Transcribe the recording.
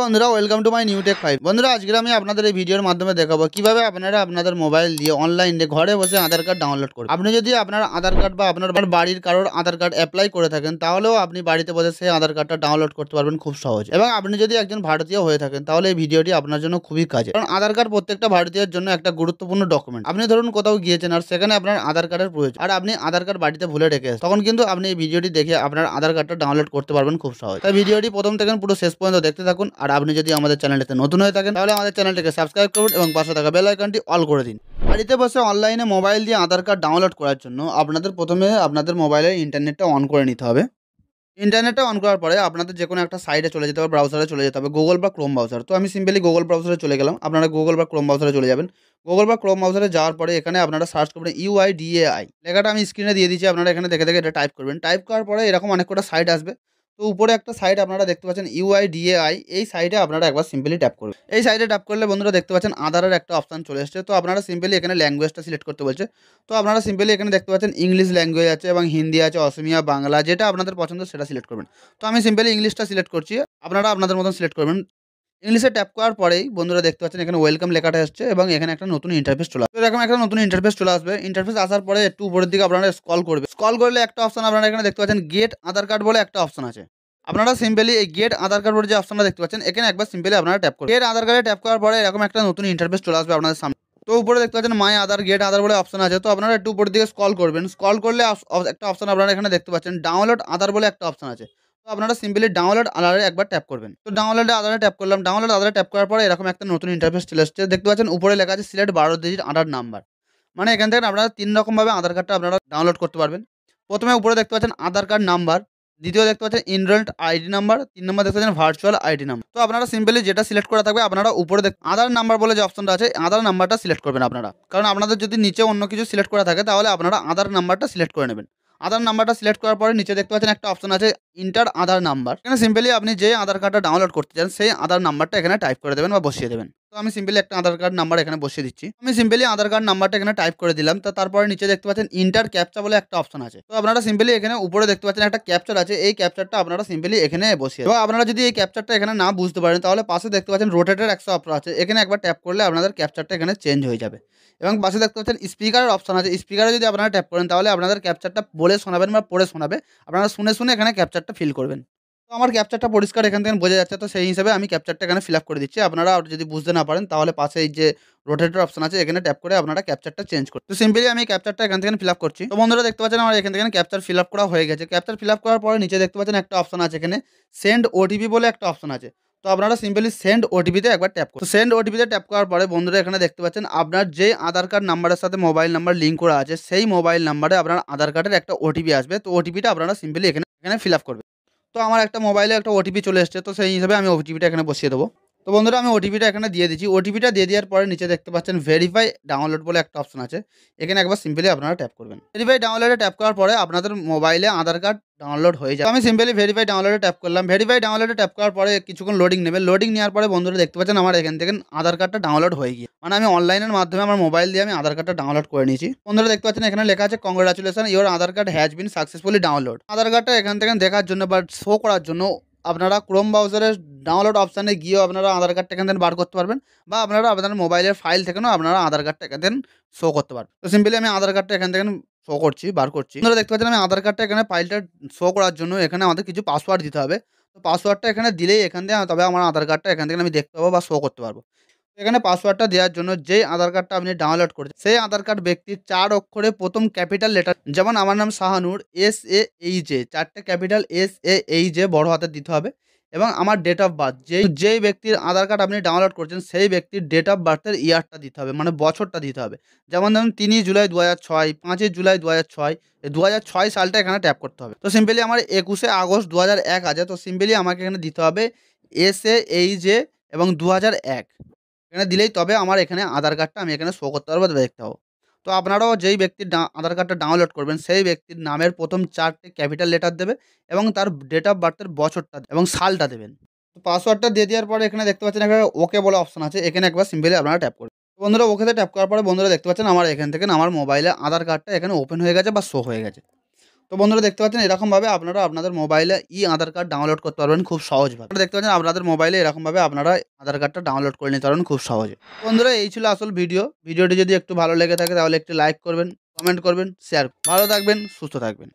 বন্ধুরা welcome to my new tech 5। বন্ধুরা আজকে আমি আপনাদের এই ভিডিওর মাধ্যমে দেখাবো কিভাবে আপনারা আপনাদের মোবাইল দিয়ে অনলাইনে ঘরে বসে আধার কার্ড ডাউনলোড করবেন। আপনি যদি আপনার আধার কার্ড বা আপনার বাড়ির কারোর আধার কার্ড অ্যাপ্লাই করে থাকেন তাহলেও আপনি বাড়িতে বসে সেই আধার কার্ডটা ডাউনলোড করতে পারবেন খুব সহজ। এবং আপনি যদি একজন ভারতীয় হয়ে থাকেন তাহলে এই ভিডিওটি আপনার জন্য খুবই কাজে, কারণ আধার কার্ড প্রত্যেকটা ভারতীয়ের জন্য একটা গুরুত্বপূর্ণ ডকুমেন্ট। আপনি ধরুন কোথাও গিয়েছেন আর সেখানে আপনার আধার কার্ডের প্রয়োজন, আর আপনি আধার কার্ড বাড়িতে ভুলে রেখে এসেছেন, তখন কিন্তু আপনি এই ভিডিওটি দেখে আপনার আধার কার্ডটা ডাউনলোড করতে পারবেন খুব সহজ। তাই ভিডিওটি প্রথম থেকে পুরো শেষ পর্যন্ত দেখতে থাকুন। আর আপনি যদি আমাদের চ্যানেলটিতে নতুন হয়ে থাকেন তাহলে আমাদের চ্যানেলটিকে সাবস্ক্রাইব করুন এবং পাশে থাকা বেল আইকনটি অল করে দিন। বাড়িতে বসে অনলাইনে মোবাইল দিয়ে আধার কার্ড ডাউনলোড করার জন্য আপনাদের প্রথমে আপনাদের মোবাইলের ইন্টারনেটটা অন করে নিতে হবে। ইন্টারনেটটা অন করার পরে আপনাদের যে কোনো একটা সাইটে চলে যেতে হবে, ব্রাউজারে চলে যেতে হবে, গুগল বা ক্রোম ব্রাউজার। তো আমি সিম্পলি গুগল ব্রাউজারে চলে গেলাম। আপনারা গুগল বা ক্রোম ব্রাউজারে চলে যাবেন। গুগল বা ক্রোম ব্রাউজারে যাওয়ার পরে এখানে আপনারা সার্চ করবেন UIDAI লেখাটা আমি স্ক্রিনে দিয়ে দিচ্ছি, আপনারা এখানে দেখে দেখে এটা টাইপ করবেন। টাইপ করার পরে এরকম অনেক কটা সাইট আসবে। তো উপরে একটা সাইট আপনারা দেখতে পাচ্ছেন UIDAI, এই সাইটে আপনারা একবার সিম্পলি ট্যাপ করবেন। এই সাইটে ট্যাপ করলে বন্ধুরা দেখতে পাচ্ছেন আধারের একটা অপশন চলে এসেছে। তো আপনারা সিম্পলি এখানে ল্যাঙ্গুয়েজটা সিলেক্ট করতে বলছে। তো আপনারা সিম্পলি এখানে দেখতে পাচ্ছেন ইংলিশ ল্যাঙ্গুয়েজ আছে এবং হিন্দি আছে, অসমিয়া, বাংলা, যেটা আপনাদের পছন্দ সেটা সিলেক্ট করবেন। তো আমি সিম্পলি ইংলিশটা সিলেক্ট করছি, আপনারা আপনাদের মতন সিলেক্ট করবেন। ইংলিশে ট্যাপ করার পরেই বন্ধুরা দেখতে পাচ্ছেন এখানে ওয়েলকাম লেখাটা আসছে এবং এখানে একটা নতুন ইন্টারফেস চলে আসবে। এরকম একটা নতুন ইন্টারফেস চলে আসবে। ইন্টারফেস আসার পরে একটু উপরের দিকে আপনারা স্ক্রল করবে। স্ক্রল করলে একটা অপশন আপনারা এখানে দেখতে পাচ্ছেন গেট আধার কার্ড বলে একটা অপশন আছে। আপনারা সিম্পলি এই গেট আধার কার্ড বলে যে অপশনটা দেখতে পাচ্ছেন এখানে একবার সিম্পলি আপনারা ট্যাপ করবেন। গেট আধার কার্ডে ট্যাপ করার পরে এরকম একটা নতুন ইন্টারফেস চলে আসবে আপনাদের সামনে। তো উপরে দেখতে পাচ্ছেন মাই আধার গেট আধার বলে অপশন আছে। তো আপনারা একটু উপরের দিকে স্ক্রল করবেন। স্ক্রল করলে একটা অপশন আপনারা এখানে দেখতে পাচ্ছেন ডাউনলোড আধার বলে একটা অপশন আছে। তো আপনারা সিম্পলি ডাউনলোড আধারে একবার ট্যাপ করবেন। তো ডাউনলোড আধারে ট্যাপ করলাম। ডাউনলোড আধারে ট্যাপ করার পরে এরকম একটা নতুন ইন্টারফেস চলে আসছে। দেখতে পাচ্ছেন উপরে লেখা আছে সিলেক্ট 12 ডিজিট আধার নাম্বার। মানে এখান থেকে আপনারা 3 রকমভাবে আধার কার্ডটা আপনারা ডাউনলোড করতে পারবেন। প্রথমে উপরে দেখতে পাচ্ছেন আধার কার্ড নাম্বার, দ্বিতীয় দেখতে পাচ্ছেন ইনরোলড আইডি নাম্বার, 3 নম্বর দেখতে পাচ্ছেন ভার্চুয়াল আইডি নাম্বার। তো আপনারা সিম্পলি যেটা সিলেক্ট করা থাকবে আপনারা উপরে আধার নাম্বার বলে যে অপশনটা আছে আধার নাম্বারটা সিলেক্ট করবেন আপনারা, কারণ আপনাদের যদি নিচে অন্য কিছু সিলেক্ট করা থাকে তাহলে আপনারা আধার নাম্বারটা সিলেক্ট করে নেবেন। আধার নাম্বারটা সিলেক্ট করার পরে নিচে দেখতে পাচ্ছেন একটা অপশন আছে ইন্টার আধার নাম্বার। এখানে সিম্পলি আপনি যে আধার কার্ডটা ডাউনলোড করতে চান সেই আধার নাম্বারটা এখানে টাইপ করে দেবেন বা বসিয়ে দেবেন। তো আমি সিম্পলি একটা আধার কার্ড নাম্বার এখানে বসিয়ে দিচ্ছি। আমি সিম্পলি আধার কার্ড নাম্বারটা এখানে টাইপ করে দিলাম। তো তারপরে নিচে দেখতে পাচ্ছেন ইন্টার ক্যাপচা বলে একটা অপশন আছে। তো আপনারা সিম্পলি এখানে উপরে দেখতে পাচ্ছেন একটা ক্যাপচার আছে, এই ক্যাপচারটা আপনারা সিম্পলি এখানে বসিয়ে দেবেন। আপনারা যদি এই ক্যাপচারটা এখানে না বুঝতে পারেন তাহলে পাশে দেখতে পাচ্ছেন রোটেটের একটা অপশন আছে, এখানে একবার ট্যাপ করলে আপনাদের ক্যাপচারটা এখানে চেঞ্জ হয়ে যাবে। এবং পাশে দেখতে পাচ্ছেন স্পিকারের অপশন আছে, স্পিকারে যদি আপনারা ট্যাপ করেন তাহলে আপনাদের ক্যাপচারটা বলে শোনাবেন বা পড়ে শোনাবে, আপনারা শুনে শুনে এখানে ক্যাপচারটা ফিল করবেন। তো আমার ক্যাপচারটা পরিষ্কার এখান থেকে বোঝা যাচ্ছে, তো সেই হিসাবে আমি ক্যাপচারটা এখানে ফিল আপ করে দিচ্ছি। আপনারা যদি বুঝতে না পারেন তাহলে পাশে এই যে রোটেটের অপশন আছে এখানে ট্যাপ করে আপনারা ক্যাপচারটা চেঞ্জ করুন। তো সিম্পলি আমি ক্যাপচারটা এখান থেকে ফিল আপ করছি। তো বন্ধুরা দেখতে পাচ্ছেন আমার এখান থেকে ক্যাপচার ফিল আপ করা হয়ে গেছে। ক্যাপচার ফিল আপ করার পরে নিচে দেখতে পাচ্ছেন একটা অপশন আছে এখানে সেন্ড ওটিপি বলে একটা অপশন আছে। তো আপনারা সিম্পলি সেন্ড ওটিপিতে একবার ট্যাপ করুন। তো সেন্ড ওটিপিতে ট্যাপ করার পরে বন্ধুরা এখানে দেখতে পাচ্ছেন আপনার যে আধার কার্ড নাম্বারের সাথে মোবাইল নাম্বার লিঙ্ক করা আছে সেই মোবাইল নাম্বারে আপনার আধার কার্ডের একটা ওটিপি আসবে। তো ওটিপিটা আপনারা সিম্পলি এখানে ফিল আপ করবেন। তো আমার একটা মোবাইলে একটা ওটিপি চলে এসেছে, তো সেই হিসাবে আমি ওটিপিটা এখানে বসিয়ে দেবো। তো বন্ধুরা আমি ওটিপিটা এখানে দিয়ে দিচ্ছি। ওটিপিটা দিয়ে দেওয়ার পরে নিচে দেখতে পাচ্ছেন ভেরিফাই ডাউনলোড বলে একটা অপশন আছে, এখানে একবার সিম্পলি আপনারা ট্যাপ করবেন। ভেরিফাই ডাউনলোডে ট্যাপ করার পরে আপনাদের মোবাইলে আধার কার্ড ডাউনলোড হয়ে যায়। আমি সিম্পলি ভেরিফাই ডাউনলোডে ট্যাপ করলাম। ভেরিফাই ডাউনলোডে ট্যাপ করার পরে কিছুক্ষণ লোডিং নেবে। লোডিং নেওয়ার পরে বন্ধুরা দেখতে পাচ্ছেন আমার এখান থেকে আধার কার্ডটা ডাউনলোড হয়ে গিয়ে, মানে আমি অনলাইনের মাধ্যমে আমার মোবাইল দিয়ে আমি আধার কার্ডটা ডাউনলোড করে নিয়েছি। বন্ধুরা দেখতে পাচ্ছেন এখানে লেখা আছে congratulation your Aadhaar card has been successfully download. Aadhaar কার্ডটা এখান থেকে দেখার জন্য বা শো করার জন্য আপনারা ক্রোম ব্রাউজারের ডাউনলোড অপশানে গিয়েও আপনারা আধার কার্ডটা এখান থেকে বার করতে পারবেন, বা আপনারা আপনাদের মোবাইলের ফাইল থেকেও আপনারা আধার কার্ডটা এখান থেকে শো করতে পারবেন। তো সিম্পলি আমি আধার কার্ডটা এখান থেকে শো করছি, বার করছি। আপনারা দেখতে পাচ্ছেন আমি আধার কার্ডটা এখানে ফাইলটা শো করার জন্য এখানে আমাদের কিছু পাসওয়ার্ড দিতে হবে। তো পাসওয়ার্ডটা এখানে দিলেই এখান থেকে তবে আমার আধার কার্ডটা এখান থেকে আমি দেখতে পাবো বা শো করতে পারবো। এখানে পাসওয়ার্ডটা দেওয়ার জন্য যেই আধার কার্ডটা আপনি ডাউনলোড করেছেন সেই আধার কার্ড ব্যক্তির 4 অক্ষরে প্রথম ক্যাপিটাল লেটার, যেমন আমার নাম শাহানুর SAEJ, 4টে ক্যাপিটাল SAEJ বড় হাতের দিতে হবে। এবং আমার ডেট অফ বার্থ, যেই ব্যক্তির আধার কার্ড আপনি ডাউনলোড করছেন সেই ব্যক্তির ডেট অফ বার্থের ইয়ারটা দিতে হবে, মানে বছরটা দিতে হবে। যেমন ধরুন 3 জুলাই 2006, 5 জুলাই 2006, এই 2006 সালটা এখানে ট্যাপ করতে হবে। তো সিম্পলি আমার 21 আগস্ট 2001 আছে। তো সিম্পলি আমাকে এখানে দিতে হবে SAEJ এবং 2001, এখানে দিলেই তবে আমার এখানে আধার কার্ডটা আমি এখানে শো করতে পারবো, দেখতে পাবো। তো আপনারাও যেই ব্যক্তির আধার কার্ডটা ডাউনলোড করবেন সেই ব্যক্তির নামের প্রথম 4টে ক্যাপিটাল লেটার দেবে এবং তার ডেট অফ বার্থের বছরটা এবং সালটা দেবেন। তো পাসওয়ার্ডটা দিয়ে দেওয়ার পরে এখানে দেখতে পাচ্ছেন এখানে ওকে বলে অপশন আছে, এখানে একবার সিম্পলি আপনারা ট্যাপ করবেন। বন্ধুরা ওকেতে ট্যাপ করার পরে বন্ধুরা দেখতে পাচ্ছেন আমার এখান থেকে আমার মোবাইলে আধার কার্ডটা এখানে ওপেন হয়ে গেছে বা শো হয়ে গেছে। তো তো বন্ধুরা দেখতে পাচ্ছেন এরকমভাবে আপনারা আপনাদের মোবাইলে আধার কার্ড ডাউনলোড করতে পারবেন খুব সহজভাবে। আপনারা দেখতে পাচ্ছেন আপনাদের মোবাইলে এরকমভাবে আপনারা আধার কার্ডটা ডাউনলোড করে নিতে পারবেন খুব সহজে। বন্ধুরা এই ছিল আসল ভিডিও। ভিডিওটি যদি একটু ভালো লেগে থাকে তাহলে একটি লাইক করবেন, কমেন্ট করবেন, শেয়ার। ভালো থাকবেন, সুস্থ থাকবেন।